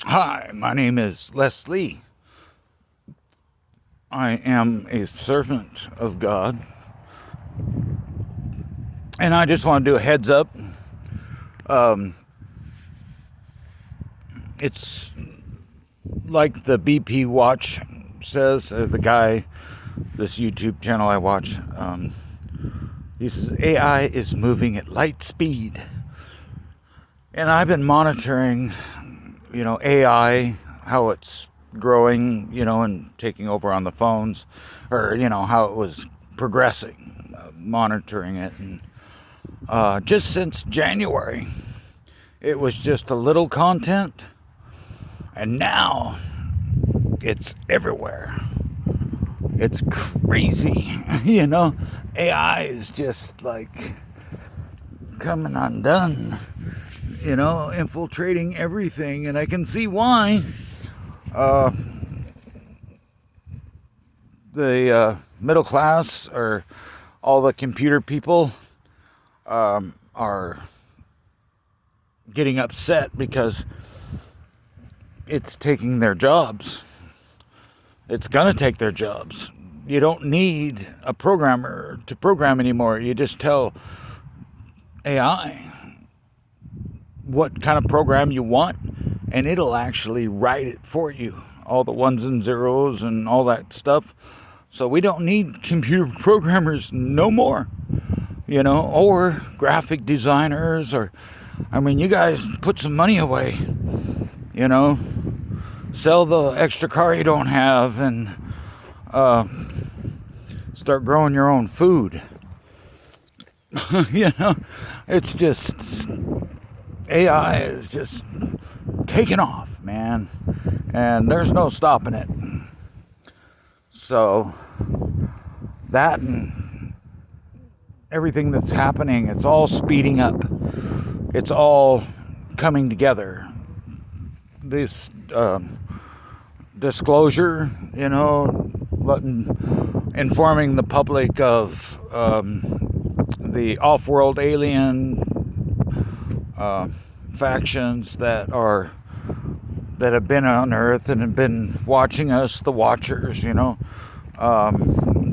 Hi, my name is Leslie. I am a servant of God, and I just want to do a heads up. It's like the BP Watch says, the guy, this YouTube channel I watch, he says AI is moving at light speed. And I've been monitoring, AI, how it's growing, and taking over on the phones, or, how it was progressing, monitoring it. And just since January, it was just a little content, and now it's everywhere. It's crazy, AI is just like coming undone, infiltrating everything, and I can see why. The middle class, or all the computer people, are getting upset because it's taking their jobs. It's gonna take their jobs. You don't need a programmer to program anymore. You just tell AI what kind of program you want, and it'll actually write it for you. All the ones and zeros and all that stuff. So we don't need computer programmers no more, or graphic designers, or, you guys put some money away, sell the extra car you don't have, and start growing your own food. It's just, AI is just taking off, man, and there's no stopping it. So that and everything that's happening, it's all speeding up. It's all coming together. This disclosure, informing the public of the off-world alien factions that have been on Earth and have been watching us, the Watchers, the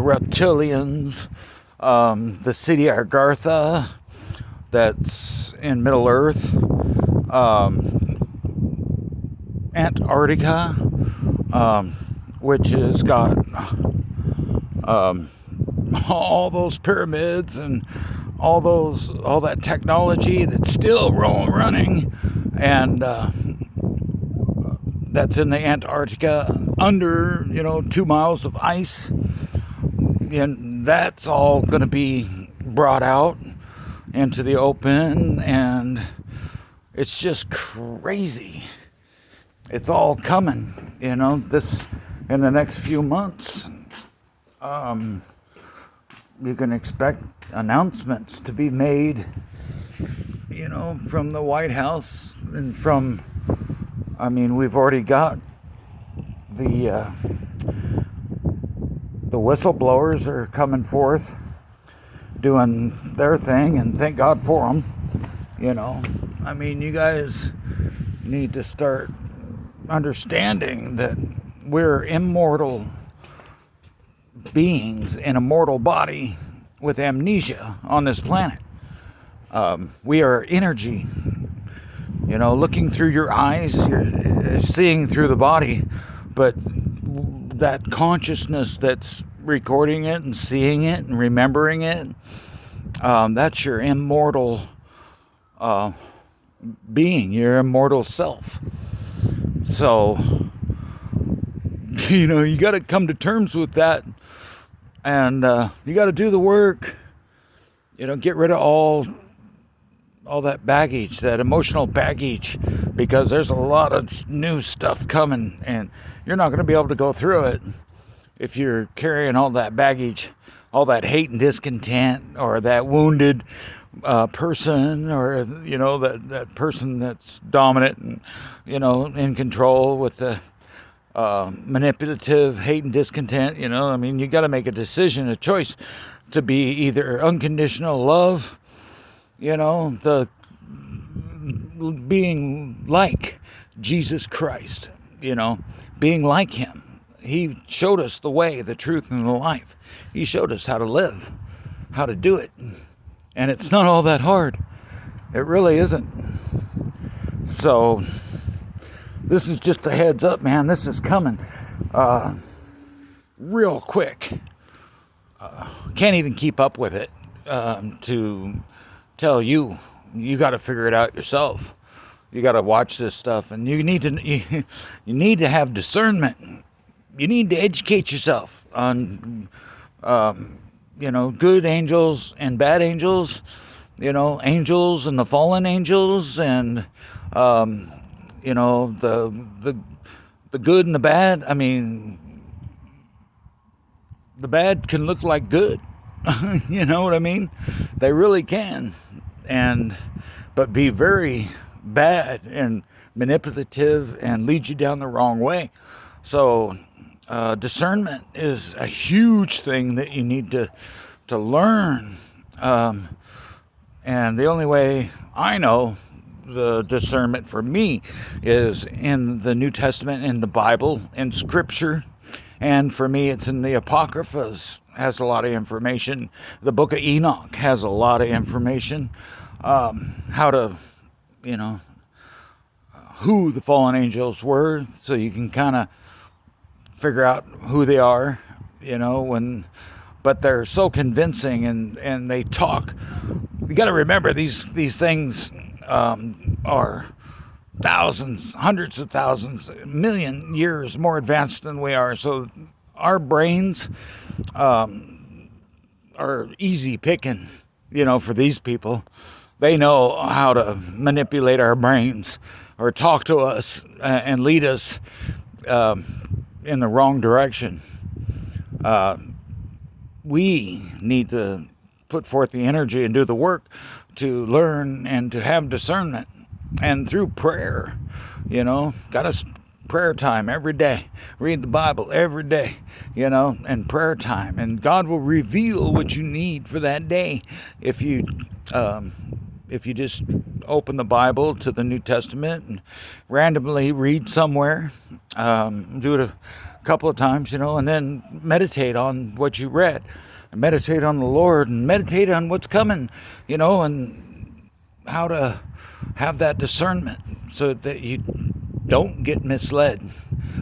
reptilians, the city Argartha that's in Middle Earth, Antarctica, which has got all those pyramids and all that technology that's still running, and that's in the Antarctica under 2 miles of ice, and that's all going to be brought out into the open, and it's just crazy. It's all coming, this in the next few months. You can expect announcements to be made, from the White House, and from, we've already got the whistleblowers are coming forth, doing their thing, and thank God for them. You guys need to start understanding that we're immortal beings in a mortal body with amnesia on this planet. We are energy. Looking through your eyes, you're seeing through the body, but that consciousness that's recording it and seeing it and remembering it, that's your immortal being, your immortal self. So, you got to come to terms with that, and you got to do the work. Get rid of all that baggage, that emotional baggage, because there's a lot of new stuff coming, and you're not going to be able to go through it if you're carrying all that baggage, all that hate and discontent, or that wounded person, or that person that's dominant and in control with the manipulative hate and discontent. You got to make a decision, a choice, to be either unconditional love, the being like Jesus Christ, being like him. He showed us the way, the truth, and the life. He showed us how to live, how to do it. And it's not all that hard. It really isn't. So, this is just a heads up, man. This is coming real quick. Can't even keep up with it to tell you. You got to figure it out yourself. You got to watch this stuff, and you need to have discernment. You need to educate yourself on good angels and bad angels. Angels and the fallen angels, and the good and the bad. I mean, the bad can look like good. You know what I mean? They really can, but be very bad and manipulative and lead you down the wrong way. So discernment is a huge thing that you need to learn. And the only way I know the discernment for me is in the New Testament, in the Bible, in Scripture. And for me, it's in the Apocryphas. Has a lot of information. The Book of Enoch has a lot of information. How to, who the fallen angels were, so you can kind of figure out who they are, but they're so convincing, and they talk. You got to remember, these things are thousands, hundreds of thousands, a million years more advanced than we are. So our brains are easy picking, for these people. They know how to manipulate our brains or talk to us and lead us in the wrong direction. We need to put forth the energy and do the work to learn and to have discernment. And through prayer, got a prayer time every day. Read the Bible every day, and prayer time. And God will reveal what you need for that day if you just open the Bible to the New Testament and randomly read somewhere. Do it a couple of times, and then meditate on what you read. Meditate on the Lord and meditate on what's coming, and how to have that discernment so that you don't get misled.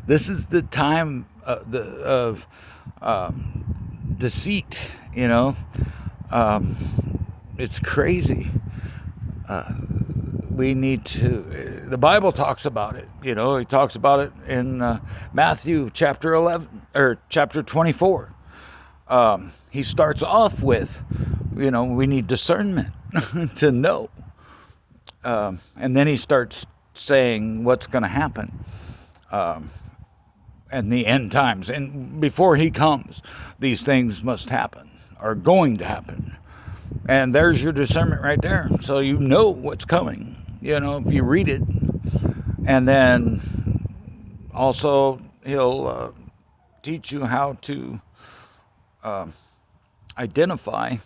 This is the time of deceit, it's crazy. We need to, the Bible talks about it, he talks about it in Matthew chapter 11 or chapter 24. He starts off with, we need discernment to know. And then he starts saying what's going to happen in the end times. And before he comes, these things must happen, are going to happen. And there's your discernment right there. So you know what's coming, if you read it. And then also he'll teach you how to identify,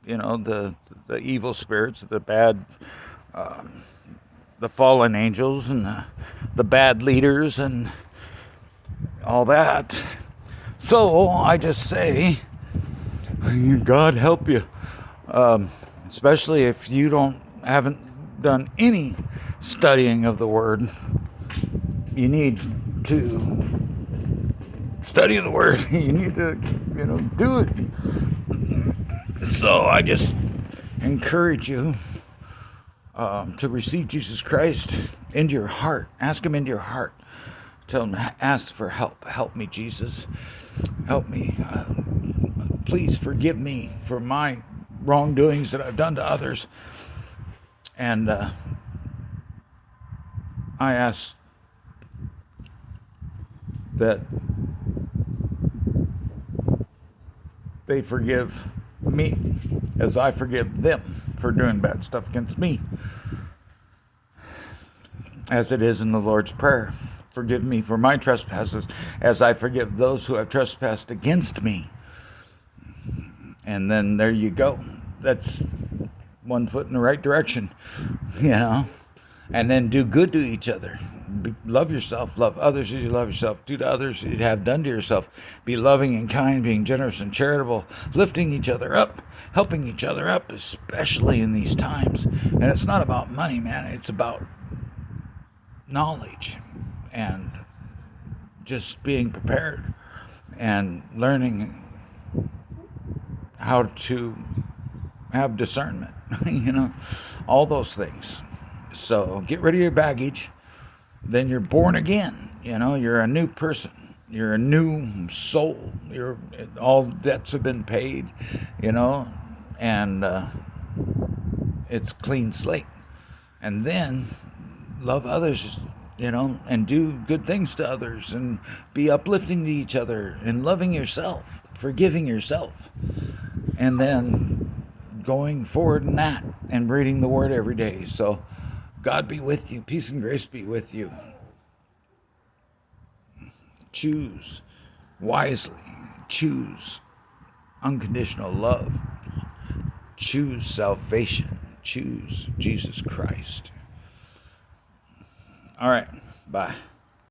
the evil spirits, the bad, the fallen angels, and the bad leaders, and all that. So I just say, God help you, especially if you haven't done any studying of the Word. You need to study the Word. You need to, do it. So I just encourage you to receive Jesus Christ into your heart. Ask him into your heart. Tell him, ask for help. Help me, Jesus. Help me. Please forgive me for my wrongdoings that I've done to others. And I ask that they forgive me as I forgive them for doing bad stuff against me. As it is in the Lord's Prayer, forgive me for my trespasses as I forgive those who have trespassed against me. And then there you go. That's one foot in the right direction, And then do good to each other. Love yourself. Love others as you love yourself. Do to others as you have done to yourself. Be loving and kind, being generous and charitable, lifting each other up, helping each other up, especially in these times. And it's not about money, man. It's about knowledge and just being prepared and learning how to have discernment, all those things. So get rid of your baggage. Then you're born again. You're a new person. You're a new soul. All debts have been paid, and it's clean slate. And then love others, and do good things to others and be uplifting to each other and loving yourself, forgiving yourself. And then going forward in that and reading the word every day. So God be with you. Peace and grace be with you. Choose wisely. Choose unconditional love. Choose salvation. Choose Jesus Christ. All right. Bye.